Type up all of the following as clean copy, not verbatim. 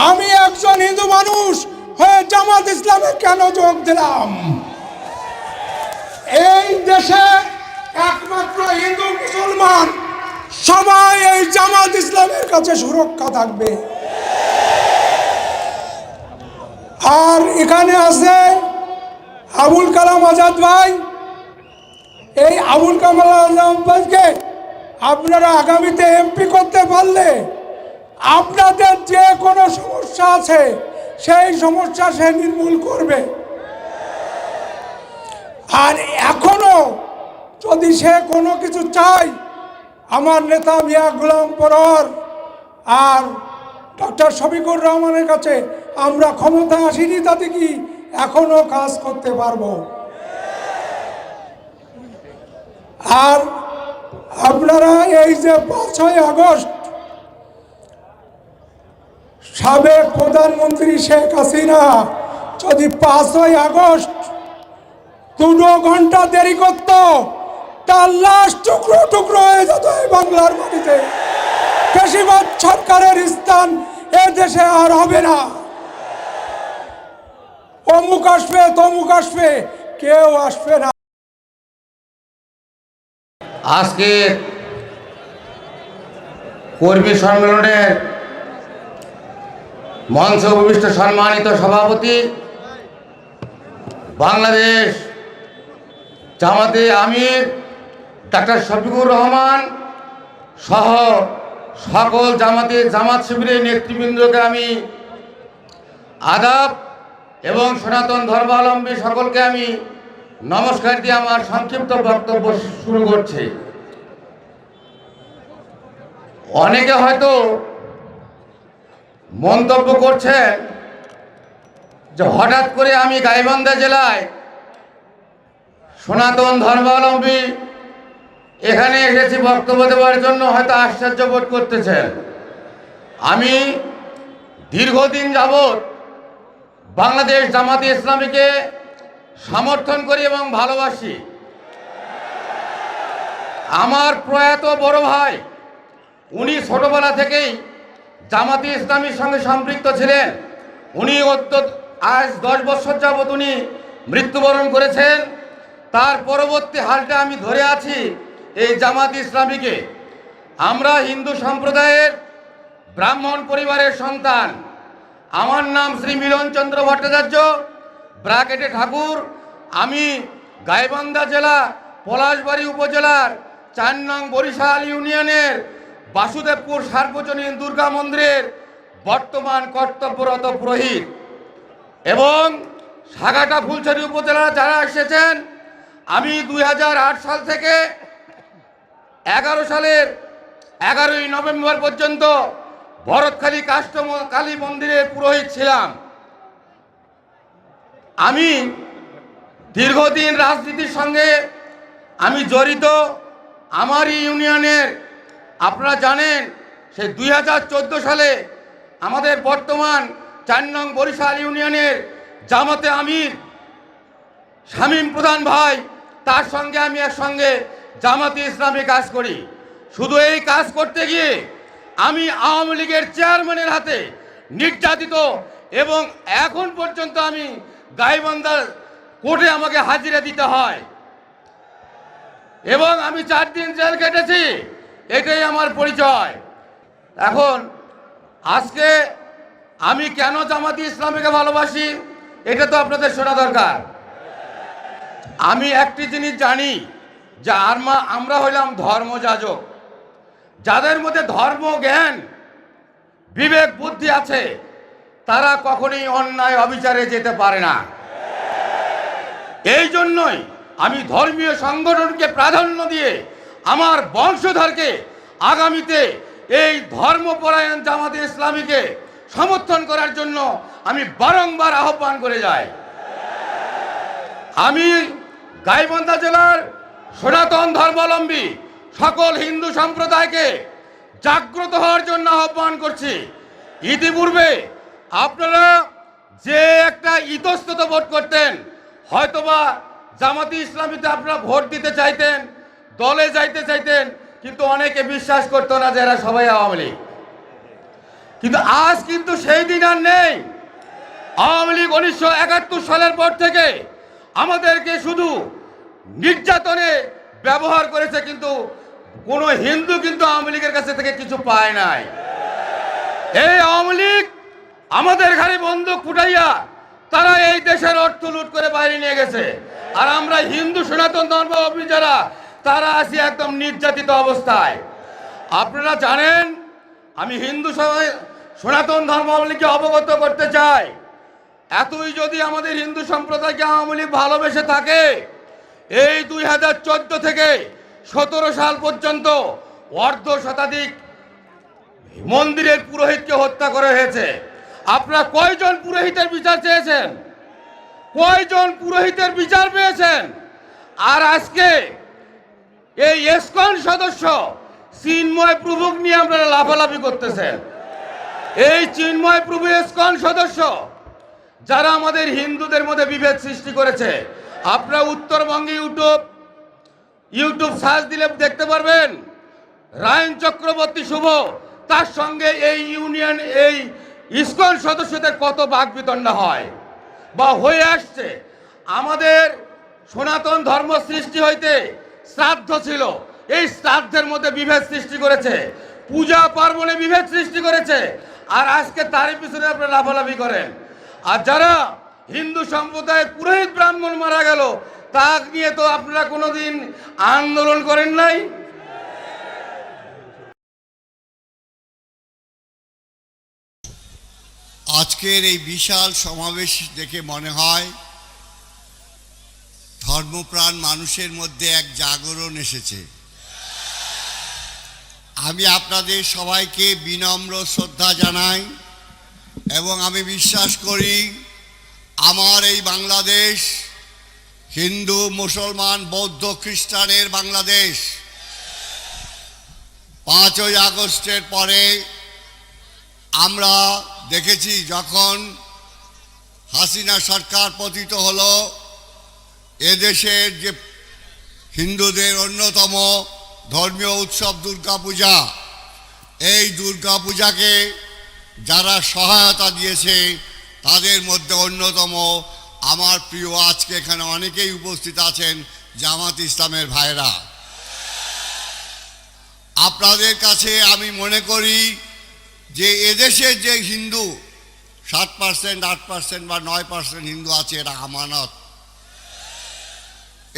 আমি একজন হিন্দু মানুষ হয়ে জামাত ইসলামে কেন যোগ দিলাম? এই দেশে একমাত্র হিন্দু মুসলমান সবাই এই জামাত ইসলামের কাছে সুরক্ষা থাকবে। আর এখানে আছে আবুল কালাম আজাদ ভাই। এই আবুল কালাম আজাদ ভাইকে আপনারা আগামীতে এমপি করতে পারলে আপনাদের যে কোনো সমস্যা আছে সেই সমস্যা সে নির্মূল করবে। আর এখনো যদি সে কোনো কিছু চায়, আমার নেতা মিয়া গোলাম পরোয়ার আর ডক্টর শফিকুর রহমানের কাছে আমরা ক্ষমতা আসিনি, তাতে কি এখনো কাজ করতে পারবো। আর আপনারা এই যে 5ই আগস্ট সাবেক প্রধানমন্ত্রী শেখ হাসিনা যদি 5ই আগস্ট 2 ঘন্টা দেরি করত, তার লাশ টুকরো টুকরো হয়ে যেত এই বাংলার মাটিতে। ফ্যাসিবাদ সরকারের স্থান এ দেশে আর হবে না। অমুক আসবে তমুক আসবে, কেউ আসবে না। আজকে কর্মী সম্মেলনের মঞ্চে উপবিষ্ট সম্মানিত সভাপতি, বাংলাদেশ জামাতে আমির ডক্টর শফিকুর রহমান সহ সকল জামাত শিবিরের নেতৃবৃন্দকে আমি আদাব এবং সনাতন ধর্মাবলম্বী সকলকে আমি নমস্কার দিয়ে আমার সংক্ষিপ্ত বক্তব্য শুরু করছি। অনেকে হয়তো মন্তব্য করছেন যে হঠাৎ করে আমি গাইবান্ধা জেলায় সনাতন ধর্মাবলম্বী এখানে এসেছি বক্তব্য দেওয়ার জন্য, হয়তো আশ্চর্য বোধ করতেছেন। আমি দীর্ঘদিন যাবৎ বাংলাদেশ জামাতে ইসলামীকে সমর্থন করি এবং ভালোবাসি। আমার প্রয়াত বড় ভাই, উনি ছোটবেলা থেকেই জামাতে ইসলামীর সঙ্গে সম্পৃক্ত ছিলেন। উনি আজ 10 বছর যাবৎ উনি মৃত্যুবরণ করেছেন। তার পরবর্তী হালটা আমি ধরে আছি এই জামাতে ইসলামীকে। আমরা হিন্দু সম্প্রদায়ের ব্রাহ্মণ পরিবারের সন্তান। আমার নাম শ্রী মিলন চন্দ্র ভট্টাচার্য, ব্রাকেটে ঠাকুর। আমি গাইবান্ধা জেলা পলাশবাড়ি উপজেলার 4 নং বরিশাল ইউনিয়নের বাসুদেবপুর সার্বজনীন দুর্গা মন্দিরের বর্তমান কর্তব্যরত পুরোহিত। এবং সাগাটা ফুলছড়ি উপজেলার যারা এসেছেন, আমি 2008 সাল থেকে 11 সালের 11ই নভেম্বর পর্যন্ত ভরতখালী কালী মন্দিরের পুরোহিত ছিলাম। আমি দীর্ঘদিন রাজনীতির সঙ্গে আমি জড়িত। আমারই ইউনিয়নের, আপনারা জানেন, সেই 2014 সালে আমাদের বর্তমান 4 নং বরিশাল ইউনিয়নের জামাতে আমির শামীম প্রধান ভাই, তার সঙ্গে আমি একসঙ্গে জামাতে ইসলামী কাজ করি। শুধু এই কাজ করতে গিয়ে আমি আওয়ামী লীগের চেয়ারম্যানের হাতে নির্যাতিত, এবং এখন পর্যন্ত আমি গাইবান্ধার কোর্টে আমাকে হাজিরা দিতে হয়, এবং আমি 4 দিন জেল কেটেছি। এটাই আমার পরিচয়। এখন আজকে আমি কেন জামাতে ইসলামীকে ভালোবাসি এটা তো আপনাদের শোনা দরকার। আমি একটি জিনিস জানি যে আমরা হইলাম ধর্মযাজক। যাদের মধ্যে ধর্ম জ্ঞান বিবেক বুদ্ধি আছে তারা কখনোই অন্যায় অবিচারে যেতে পারে না। এই জন্যই আমি ধর্মীয় সংগঠনকে প্রাধান্য দিয়ে আমার বংশধরকে আগামীতে এই ধর্মপরায়ণ জামাতে ইসলামীকে সমর্থন করার জন্য আমি বারংবার আহ্বান করে যাই। আমি গাইবান্ধা জেলার সনাতন ধর্মাবলম্বী সকল হিন্দু সম্প্রদায়কে জাগ্রত হওয়ার জন্য আহ্বান করছি। ইতিপূর্বে আপনারা যে একটা ইতস্তত ভোট করতেন, হয়তোবা জামাতে ইসলামীতে আপনারা ভোট দিতে চাইতেন, দলে যাইতে চাইতেন, কিন্তু অনেকে বিশ্বাস করতো না যে এরা সবাই আওয়ামী লীগ। কিন্তু আজ কিন্তু সেই দিন আর নেই। আওয়ামী লীগ 1971 সালের পর থেকে আমাদেরকে শুধু নির্যাতনে ব্যবহার করেছে, কিন্তু কোনো হিন্দু কিন্তু আওয়ামী লীগের কাছে থেকে কিছু পায় নাই। এই আওয়ামী লীগ আমাদের ঘরে বন্দুক ফুটাইয়া তারা এই দেশের অর্থ লুট করে বাইরে নিয়ে গেছে, আর আমরা হিন্দু সনাতন ধর্মাবলম্বী যারা তারা আছি একদম নির্যাতিত অবস্থায়। আপনারা জানেন, আমি হিন্দু সনাতন ধর্মাবলম্বীকে অবগত করতে চাই, এতই যদি আমাদের হিন্দু সম্প্রদায়কে আওয়ামী লীগ ভালোবেসে থাকে, এই 2014 থেকে 17 সাল পর্যন্ত অর্ধ শতাধিক মন্দিরের পুরোহিতকে হত্যা করা হয়েছে। আপনারা কয়জন পুরোহিতের বিচার চেয়েছেন? কয়জন পুরোহিতের বিচার পেয়েছেন? আর আজকে এই ইসকন সদস্য চিন্ময় প্রভুক নিয়ে আপনারা লাফালাফি করতেছেন। এই চিন্ময় প্রভু ইসকন সদস্য যারা আমাদের হিন্দুদের মধ্যে বিভেদ সৃষ্টি করেছে। আপনারা উত্তরবঙ্গে ইউটিউব সার্চ দিলে দেখতে পারবেন, রায়ন চক্রবর্তী শুভ তার সঙ্গে এই ইসকন সদস্যদের কত বাকবিতণ্ডা হয় বা হয়ে আসছে। আমাদের সনাতন ধর্ম সৃষ্টি হইতে শ্রাদ্ধ ছিল, এই শ্রাদ্ধের মধ্যে বিভেদ সৃষ্টি করেছে, পূজা পার্বণে বিভেদ সৃষ্টি করেছে, আর আজকে তারই পিছনে আপনারা লাফালাফি করেন। আর যারা হিন্দু সম্প্রদায়ের পুরোহিত ব্রাহ্মণ মারা গেল, তা নিয়ে তো আপনারা কোনোদিন আন্দোলন করেন নাই। আজকের এই বিশাল সমাবেশ দেখে মনে হয় ধর্মপ্রাণ মানুষের মধ্যে এক জাগরণ এসেছে। আমি আপনাদের সবাইকে বিনম্র শ্রদ্ধা জানাই এবং আমি বিশ্বাস করি আমার এই বাংলাদেশ হিন্দু, মুসলমান, বৌদ্ধ, খ্রিস্টানের বাংলাদেশ। 5ই আগস্টের পরে আমরা দেখেছি, যখন হাসিনা সরকার পতিত হলো, এদেশের যে হিন্দুদের অন্যতম ধর্মীয় উৎসব দুর্গাপূজা, এই দুর্গাপূজাকে যারা সহায়তা দিয়েছে তাদের মধ্যে অন্যতম আমার প্রিয়, আজকে এখানে অনেকেই উপস্থিত আছেন, জামাত ইসলামের ভাইরা। আপনাদের কাছে আমি মনে করি যে এদেশের যে হিন্দু 7%, 8% বা 9% হিন্দু আছে, এরা আমানত।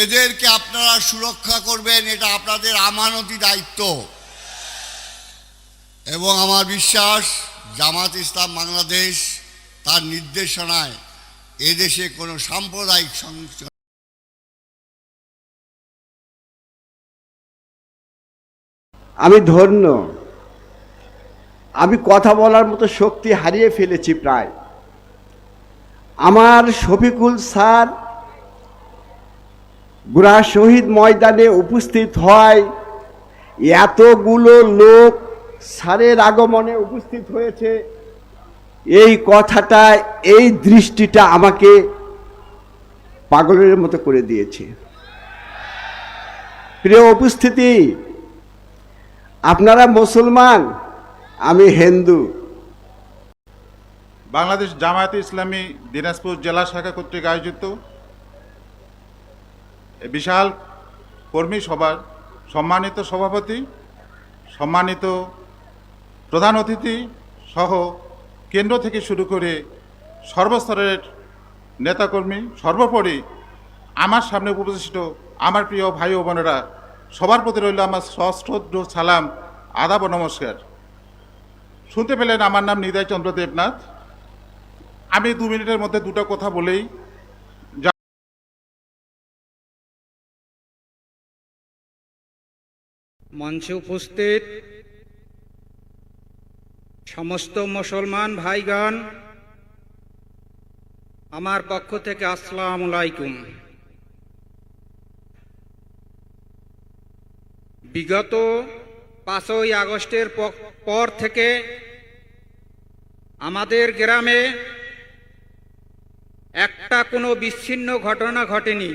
এদেরকে আপনারা সুরক্ষা করবেন, এটা আপনাদের আমানতি দায়িত্ব। এবং আমার বিশ্বাস জামাত ইসলাম বাংলাদেশ তার নির্দেশনায় এদেশে কোনো সাম্প্রদায়িক আমি ধন্য, আমি কথা বলার মতো শক্তি হারিয়ে ফেলেছি প্রায়। আমার শফিকুল স্যার গুড়া শহীদ ময়দানে উপস্থিত হয়, এতগুলো লোক স্যারের আগমনে উপস্থিত হয়েছে, এই কথাটা, এই দৃষ্টিটা আমাকে পাগলের মতো করে দিয়েছে। প্রিয় উপস্থিতি, আপনারা মুসলমান, আমি হিন্দু। বাংলাদেশ জামায়াতে ইসলামী দিনাজপুর জেলা শাখা কর্তৃক আয়োজিত বিশাল কর্মী সভার সম্মানিত সভাপতি, সম্মানিত প্রধান অতিথি সহ কেন্দ্র থেকে শুরু করে সর্বস্তরের নেতাকর্মী, সর্বোপরি আমার সামনে উপস্থিত আমার প্রিয় ভাই ও বোনেরা, সবার প্রতি রইল আমার সশ্রদ্ধ সালাম, আদাব ও নমস্কার। শুনতে পেলেন আমার নাম নিদায় চন্দ্র দেবনাথ। আমি 2 মিনিটের মধ্যে দুটো কথা বলেই মঞ্চে উপস্থিত সমস্ত মুসলমান ভাইগণ, আমার পক্ষ থেকে আসসালামু আলাইকুম। বিগত 5ই আগস্টের পর থেকে আমাদের গ্রামে একটা কোনো বিচ্ছিন্ন ঘটনা ঘটেনি।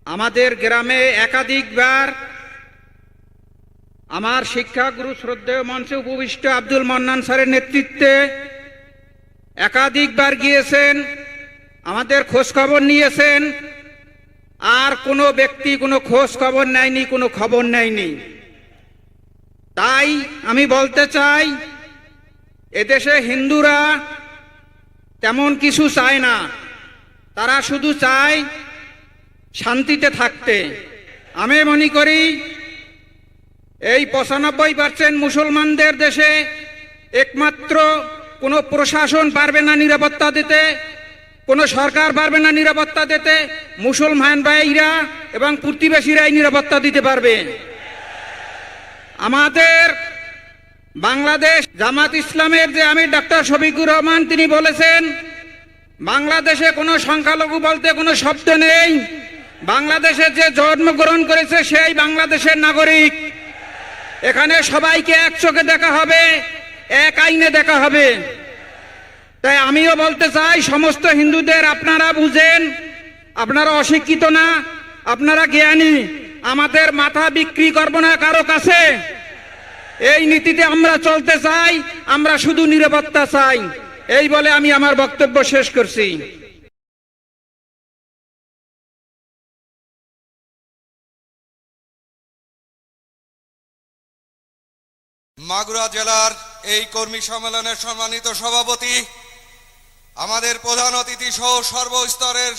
আমাদের গ্রামে একাধিকবার আমার শিক্ষাগুরু শ্রদ্ধেয় মঞ্চে উপবিষ্ট আব্দুল মান্নান স্যারের নেতৃত্বে একাধিকবার গিয়েছেন, আমাদের খোঁজ খবর নিয়েছেন, আর কোনো ব্যক্তি কোনো খোঁজ খবর নেয়নি, কোনো খবর নেয়নি। তাই আমি বলতে চাই, এদেশে হিন্দুরা তেমন কিছু চায় না, তারা শুধু চায় শান্তিতে থাকতে। আমি মনে করি এই 95% মুসলমানদের দেশে একমাত্র কোনো প্রশাসন পারবে না নিরাপত্তা দিতে, কোনো সরকার পারবে না নিরাপত্তা দিতে, মুসলমান ভাইরা এবং প্রতিবেশীরাই নিরাপত্তা দিতে পারবে। আমাদের বাংলাদেশ জামাত ইসলামের যে আমির ডক্টর শফিকুর রহমান তিনি বলেছেন, বাংলাদেশে কোনো সংখ্যালঘু বলতে কোনো শব্দ নেই, বাংলাদেশে যে জন্মগ্রহণ করেছে সেই বাংলাদেশের নাগরিক। এখানে সবাইকে এক চোখে দেখা হবে, এক আইনে দেখা হবে। তাই আমিও বলতে চাই সমস্ত হিন্দুদের, আপনারা বুঝেন, আপনারা অশিক্ষিত না, আপনারা জ্ঞানী। আমাদের মাথা বিক্রি করব না কারো কাছে, এই নীতিতে আমরা চলতে চাই, আমরা শুধু নিরাপত্তা চাই। এই বলে আমি আমার বক্তব্য শেষ করছি। মাগুরা জেলার এই কর্মী সম্মেলনের সম্মানিত সভাপতি, আমাদের প্রধান অতিথি সহ সর্বস্তরের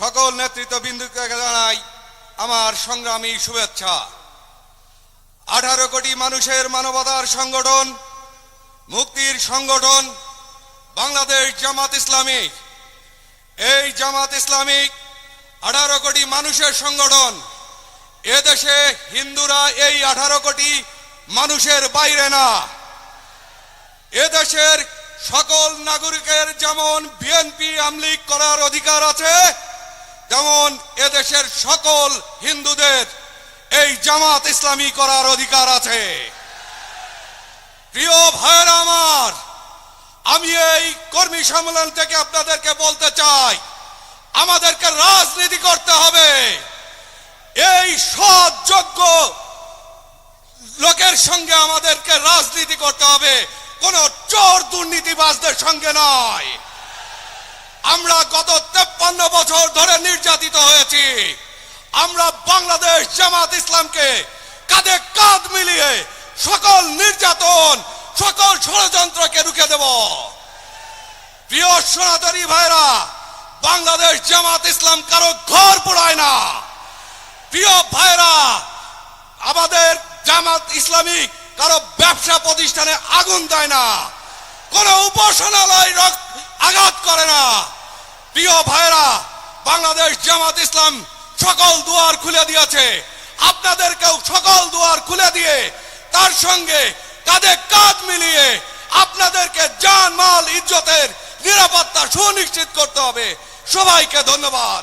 সকল নেতৃত্ববৃন্দকে জানাই আমার সংগ্রামী শুভেচ্ছা। 18 কোটি মানুষের মানবতার সংগঠন, মুক্তির সংগঠন বাংলাদেশ জামাত ইসলামী। এই জামাত ইসলামী 18 কোটি মানুষের সংগঠন। এদেশে হিন্দুরা এই 18 কোটি মানুষের বাইরে না। এদেশের সকল নাগরিকের যেমন বিএনপি আমলিগ করার অধিকার আছে, তেমন এদেশের সকল হিন্দুদের এই জামাত ইসলামী করার অধিকার আছে। প্রিয় ভাইরা আমার, আমি এই কর্মী সম্মেলন থেকে আপনাদেরকে বলতে চাই, আমাদেরকে রাজনীতি করতে হবে। এই সৎ যোগ্য লোকের সঙ্গে আমাদেরকে রাজনীতি করতে হবে, কোন চোর দুর্নীতিবাজদের সঙ্গে নয়। আমরা গত 53 বছর ধরে নির্যাতিত হয়েছি। আমরা বাংলাদেশ জামাত ইসলামকে কাঁধে কাঁধ মিলিয়ে সকল নির্যাতন, সকল ষড়যন্ত্রকে রুখে দেব। প্রিয় সনাতনী ভাইরা, বাংলাদেশ জামাত ইসলাম কারো ঘর পোড়ায় না। প্রিয় ভাইরা, আমাদের জামাত ইসলামী কারো ব্যবসা প্রতিষ্ঠানে আগুন দেয় না, কোন উপাসনালয় আঘাত করে না। প্রিয় ভাইরা, বাংলাদেশ জামাত ইসলাম সকল দুয়ার খুলে দিয়েছে, আপনাদেরকেও সকল দুয়ার খুলে দিয়ে তার সঙ্গে কাঁধে কাঁধ মিলিয়ে আপনাদেরকে জান মাল ইজ্জতের নিরাপত্তা সুনিশ্চিত করতে হবে। সবাইকে ধন্যবাদ।